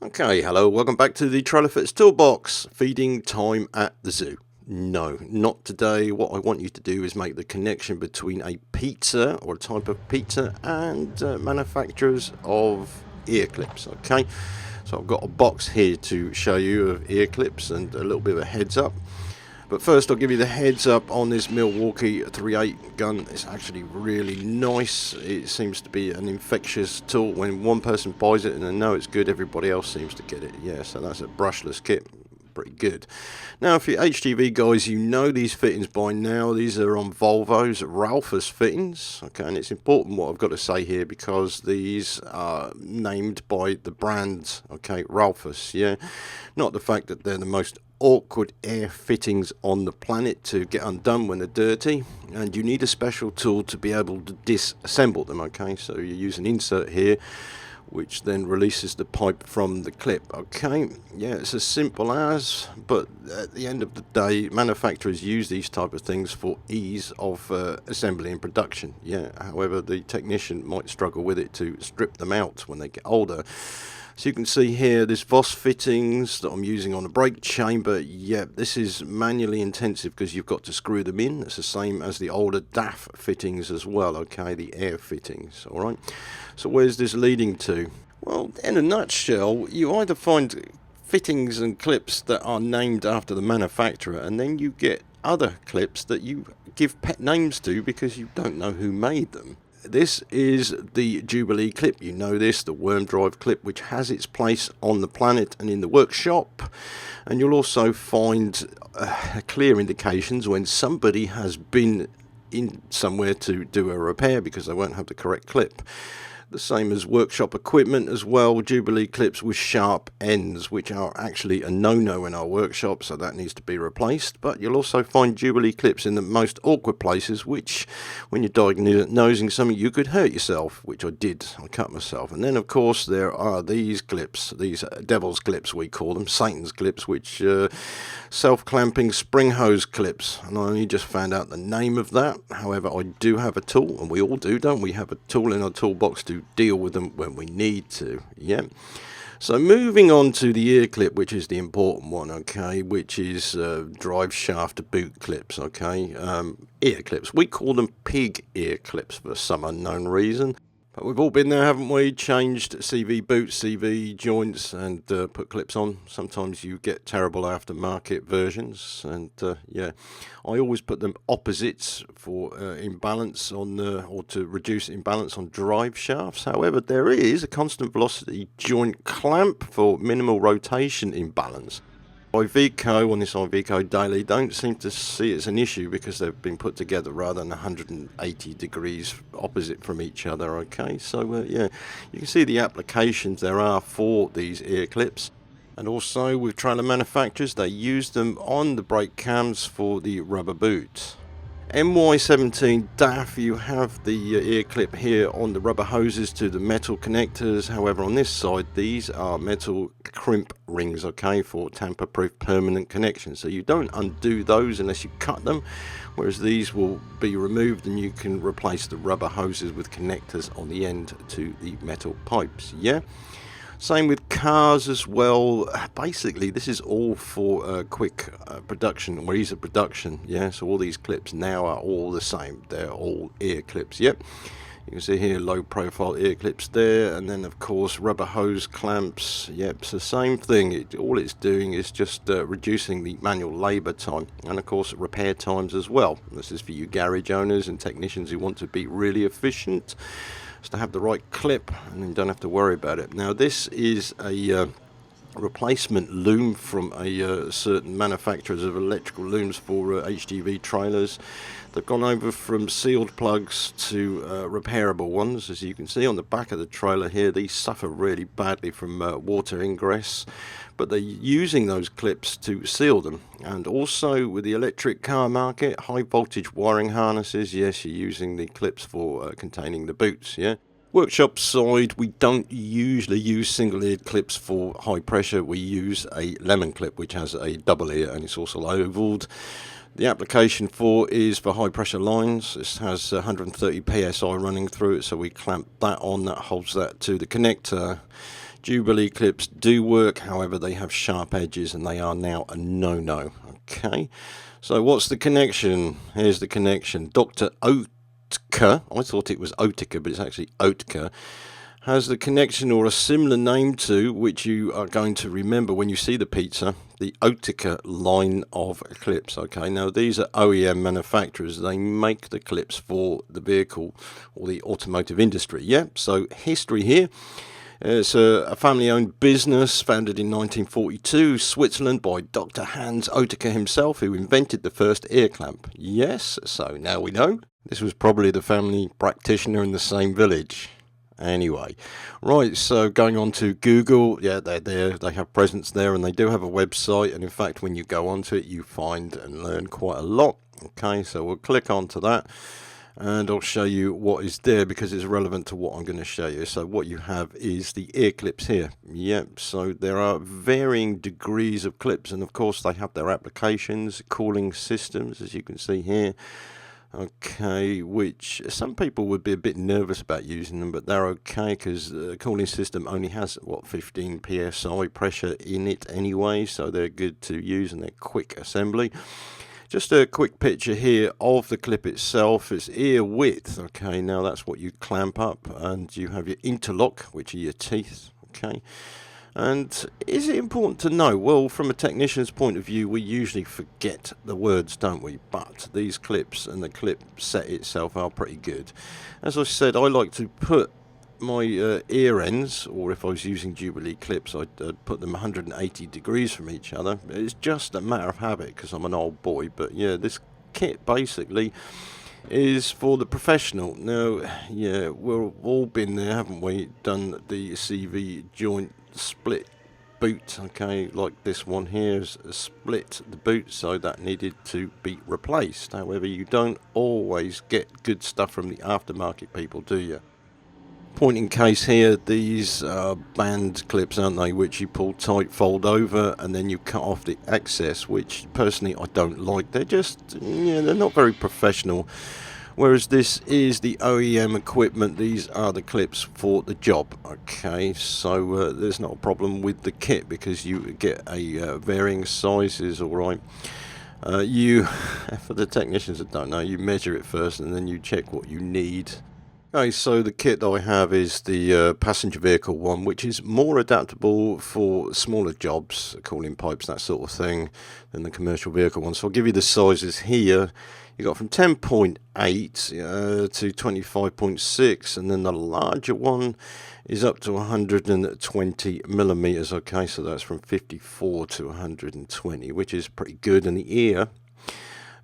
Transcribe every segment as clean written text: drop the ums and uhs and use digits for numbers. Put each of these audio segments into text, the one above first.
Okay, hello, welcome back to the Trailer Fits Toolbox, feeding time at the zoo. No, not today. What I want you to do is make the connection between a pizza or a type of pizza and manufacturers of ear clips, okay? So I've got a box here to show you of ear clips and a little bit of a heads up. But first I'll give you the heads up on this Milwaukee 3.8 gun. It's actually really nice. It seems to be an infectious tool. When one person buys it and they know it's good, everybody else seems to get it. Yeah, so that's a brushless kit. Pretty good. Now, if you're HGV guys, you know these fittings by now. These are on Volvo's Ralphus fittings. Okay, and it's important what I've got to say here because these are named by the brand, okay, Ralphus, yeah? Not the fact that they're the most awkward air fittings on the planet to get undone when they're dirty, and you need a special tool to be able to disassemble them, okay? So you use an insert here which then releases the pipe from the clip. Okay, yeah, it's as simple as, but at the end of the day, manufacturers use these type of things for ease of assembly and production. Yeah, however, the technician might struggle with it to strip them out when they get older. So you can see here this Voss fittings that I'm using on a brake chamber. Yeah, this is manually intensive because you've got to screw them in. It's the same as the older DAF fittings as well, okay, the air fittings, all right. So where's this leading to? Well, in a nutshell, you either find fittings and clips that are named after the manufacturer, and then you get other clips that you give pet names to because you don't know who made them. This is the Jubilee clip, you know this, the worm drive clip, which has its place on the planet and in the workshop. And you'll also find clear indications when somebody has been in somewhere to do a repair because they won't have the correct clip. The same as workshop equipment as well, Jubilee clips with sharp ends, which are actually a no-no in our workshop, so that needs to be replaced. But you'll also find Jubilee clips in the most awkward places, which, when you're diagnosing something, you could hurt yourself, which I did. I cut myself. And then, of course, there are these clips, these devil's clips, we call them, Satan's clips, which self-clamping spring hose clips. And I only just found out the name of that. However, I do have a tool, and we all do, don't we? Have a tool in our toolbox to deal with them when we need to. Yeah, so moving on to the ear clip, which is the important one, okay, which is drive shaft to boot clips, okay. Ear clips, we call them pig ear clips for some unknown reason, but we've all been there, haven't we? Changed CV boots, CV joints, and put clips on. Sometimes you get terrible aftermarket versions, and yeah, I always put them opposites for imbalance on or to reduce imbalance on drive shafts. However, there is a constant velocity joint clamp for minimal rotation imbalance. Oetiker on this Oetiker daily don't seem to see it as an issue because they've been put together rather than 180 degrees opposite from each other, okay. So yeah, you can see the applications there are for these ear clips. And also with trailer manufacturers, they use them on the brake cams for the rubber boot. MY17 DAF, you have the ear clip here on the rubber hoses to the metal connectors. However, on this side, these are metal crimp rings, okay, for tamper-proof permanent connections. So you don't undo those unless you cut them, whereas these will be removed and you can replace the rubber hoses with connectors on the end to the metal pipes, yeah? Same with cars as well. Basically, this is all for quick production or ease of production. Yeah, so all these clips now are all the same. They're all ear clips. Yep. You can see here low profile ear clips there, and then of course rubber hose clamps. Yep, so same thing. All it's doing is just reducing the manual labour time, and of course repair times as well. This is for you garage owners and technicians who want to be really efficient. To have the right clip, and then you don't have to worry about it. Now this is a replacement loom from a certain manufacturers of electrical looms for HGV trailers. They've gone over from sealed plugs to repairable ones. As you can see on the back of the trailer here, these suffer really badly from water ingress, but they're using those clips to seal them. And also with the electric car market, high voltage wiring harnesses, yes, you're using the clips for containing the boots, yeah. Workshop side, we don't usually use single-eared clips for high pressure. We use a lemon clip, which has a double ear, and it's also ovaled. The application for is for high pressure lines. This has 130 psi running through it, so we clamp that on. That holds that to the connector. Jubilee clips do work, however they have sharp edges and they are now a no-no. Okay, so what's the connection? Here's the connection. Dr. Oetker, I thought it was Oetiker, but it's actually Oetker, has the connection or a similar name to, which you are going to remember when you see the pizza, the Oetiker line of clips. Okay, now these are OEM manufacturers. They make the clips for the vehicle or the automotive industry. Yeah, so history here. It's a family-owned business founded in 1942, Switzerland, by Dr. Hans Oetiker himself, who invented the first ear clamp. Yes, so now we know. This was probably the family practitioner in the same village. Anyway, right, so going on to Google, yeah, they're there, they have presence there, and they do have a website, and in fact, when you go onto it, you find and learn quite a lot. Okay, so we'll click onto that, and I'll show you what is there, because it's relevant to what I'm going to show you. So what you have is the ear clips here. Yep, so there are varying degrees of clips, and of course, they have their applications, cooling systems, as you can see here. Okay, which some people would be a bit nervous about using them, but they're okay because the cooling system only has, 15 psi pressure in it anyway, so they're good to use and they're quick assembly. Just a quick picture here of the clip itself. It's ear width. Okay, now that's what you clamp up, and you have your interlock, which are your teeth. Okay. And is it important to know? Well, from a technician's point of view, we usually forget the words, don't we? But these clips and the clip set itself are pretty good. As I said, I like to put my ear ends, or if I was using Jubilee clips, I'd put them 180 degrees from each other. It's just a matter of habit because I'm an old boy. But yeah, this kit basically is for the professional. Now, yeah, we've all been there, haven't we? Done the CV joint split boot, okay, like this one here is split the boot, so that needed to be replaced. However, you don't always get good stuff from the aftermarket people, do you? Point in case here, these are band clips, aren't they, which you pull tight, fold over, and then you cut off the excess, which personally I don't like. They're just, yeah, they're not very professional. Whereas this is the OEM equipment. These are the clips for the job. Okay, so there's not a problem with the kit because you get a varying sizes. All right. You, for the technicians that don't know, you measure it first and then you check what you need. Okay, so the kit that I have is the passenger vehicle one, which is more adaptable for smaller jobs, cooling pipes, that sort of thing, than the commercial vehicle one. So I'll give you the sizes here. You got from 10.8 to 25.6, and then the larger one is up to 120 millimeters. Okay, so that's from 54 to 120, which is pretty good. And the ear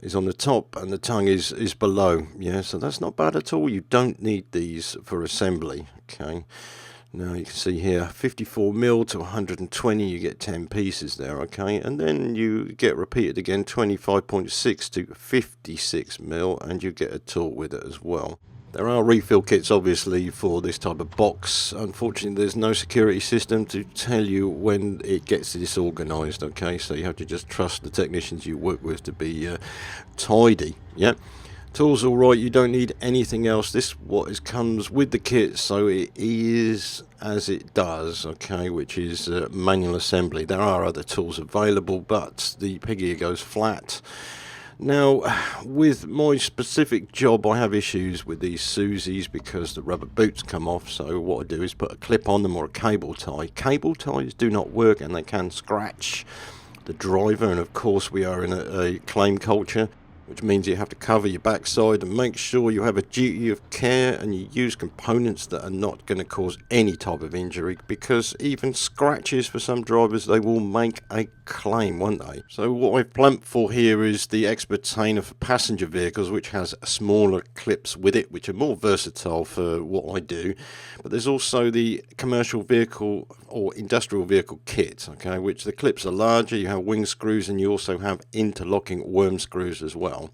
is on the top and the tongue is below. Yeah, so that's not bad at all. You don't need these for assembly. Okay, now you can see here 54 mil to 120, you get 10 pieces there. Okay, and then you get repeated again 25.6 to 56 mil, and you get a tool with it as well. There are refill kits obviously for this type of box. Unfortunately, there's no security system to tell you when it gets disorganized. Okay, so you have to just trust the technicians you work with to be tidy. Yeah, tools all right, you don't need anything else. This comes with the kit, so it is as it does. Okay, which is manual assembly. There are other tools available, but the pig ear goes flat. Now, with my specific job, I have issues with these Susies because the rubber boots come off. So what I do is put a clip on them or a cable tie. Cable ties do not work and they can scratch the driver. And of course, we are in a claim culture, which means you have to cover your backside and make sure you have a duty of care and you use components that are not going to cause any type of injury, because even scratches for some drivers, they will make a claim, won't they? So what I've planned for here is the Expertainer for passenger vehicles, which has smaller clips with it, which are more versatile for what I do. But there's also the commercial vehicle or industrial vehicle kit, okay, which the clips are larger, you have wing screws, and you also have interlocking worm screws as well,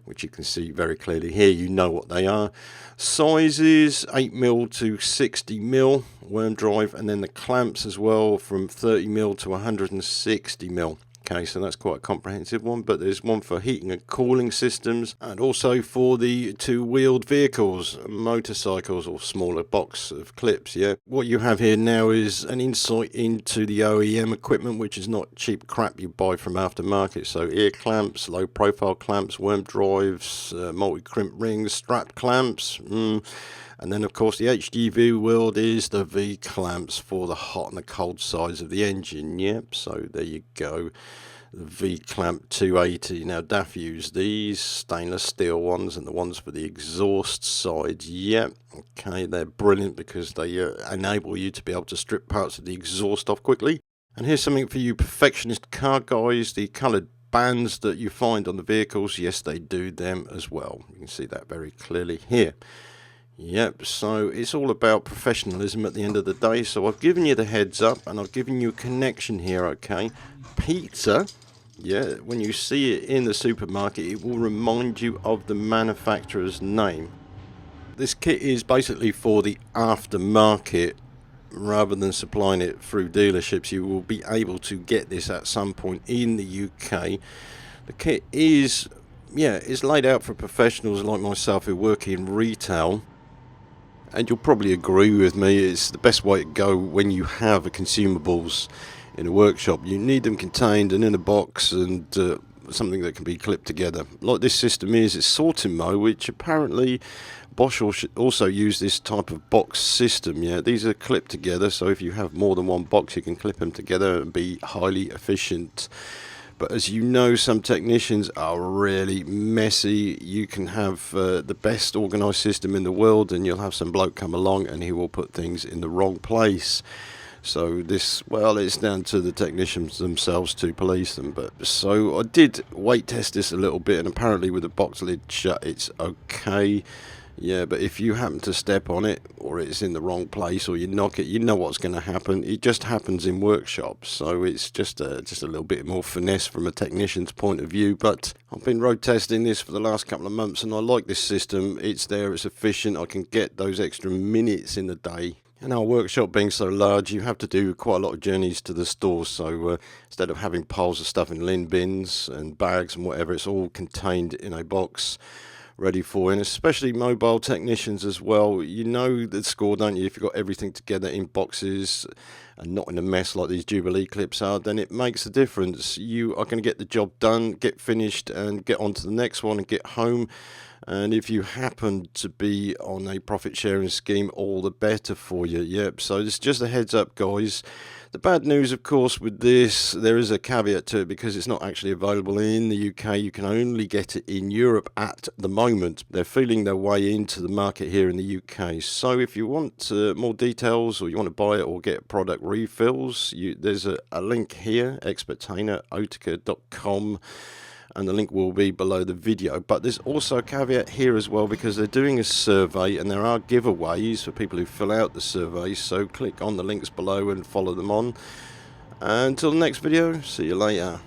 which you can see very clearly here. You know what they are. Sizes 8mm to 60mm worm drive, and then the clamps as well from 30mm to 160mm. Okay, so that's quite a comprehensive one, but there's one for heating and cooling systems, and also for the two-wheeled vehicles, motorcycles, or smaller box of clips. Yeah, what you have here now is an insight into the OEM equipment, which is not cheap crap you buy from aftermarket. So ear clamps, low profile clamps, worm drives, multi-crimp rings, strap clamps, and then of course the HGV world is the V clamps for the hot and the cold sides of the engine. Yep, so there you go, the V clamp 280. Now DAF use these stainless steel ones, and the ones for the exhaust sides. Yep, okay, they're brilliant because they enable you to be able to strip parts of the exhaust off quickly. And here's something for you perfectionist car guys: the coloured bands that you find on the vehicles, yes, they do them as well. You can see that very clearly here. Yep, so it's all about professionalism at the end of the day. So I've given you the heads up, and I've given you a connection here, okay? Pizza, yeah, when you see it in the supermarket, it will remind you of the manufacturer's name. This kit is basically for the aftermarket. Rather than supplying it through dealerships, you will be able to get this at some point in the UK. The kit is, yeah, it's laid out for professionals like myself who work in retail. And you'll probably agree with me, it's the best way to go when you have the consumables in a workshop. You need them contained and in a box, and something that can be clipped together. Like this system is, it's sorting mode, which apparently Bosch also use this type of box system. Yeah, these are clipped together, so if you have more than one box, you can clip them together and be highly efficient. But as you know, some technicians are really messy. You can have the best organised system in the world, and you'll have some bloke come along and he will put things in the wrong place. So this, well, it's down to the technicians themselves to police them. But so I did weight test this a little bit, and apparently with the box lid shut, it's okay. Yeah, but if you happen to step on it, or it's in the wrong place, or you knock it, you know what's going to happen. It just happens in workshops, so it's just a little bit more finesse from a technician's point of view. But I've been road testing this for the last couple of months, and I like this system. It's there, it's efficient. I can get those extra minutes in the day. And our workshop being so large, you have to do quite a lot of journeys to the stores. So instead of having piles of stuff in lin bins and bags and whatever, it's all contained in a box, ready for, and especially mobile technicians as well. You know the score, don't you? If you've got everything together in boxes and not in a mess like these Jubilee clips are, then it makes a difference. You are going to get the job done, get finished, and get on to the next one and get home. And if you happen to be on a profit sharing scheme, all the better for you. Yep, so it's just a heads up, guys. The bad news, of course, with this, there is a caveat to it, because it's not actually available in the UK. You can only get it in Europe at the moment. They're feeling their way into the market here in the UK. So if you want more details, or you want to buy it or get product refills, there's a link here, Expertainer, Oetiker.com. And the link will be below the video. But there's also a caveat here as well, because they're doing a survey and there are giveaways for people who fill out the survey. So click on the links below and follow them on. Until the next video, see you later.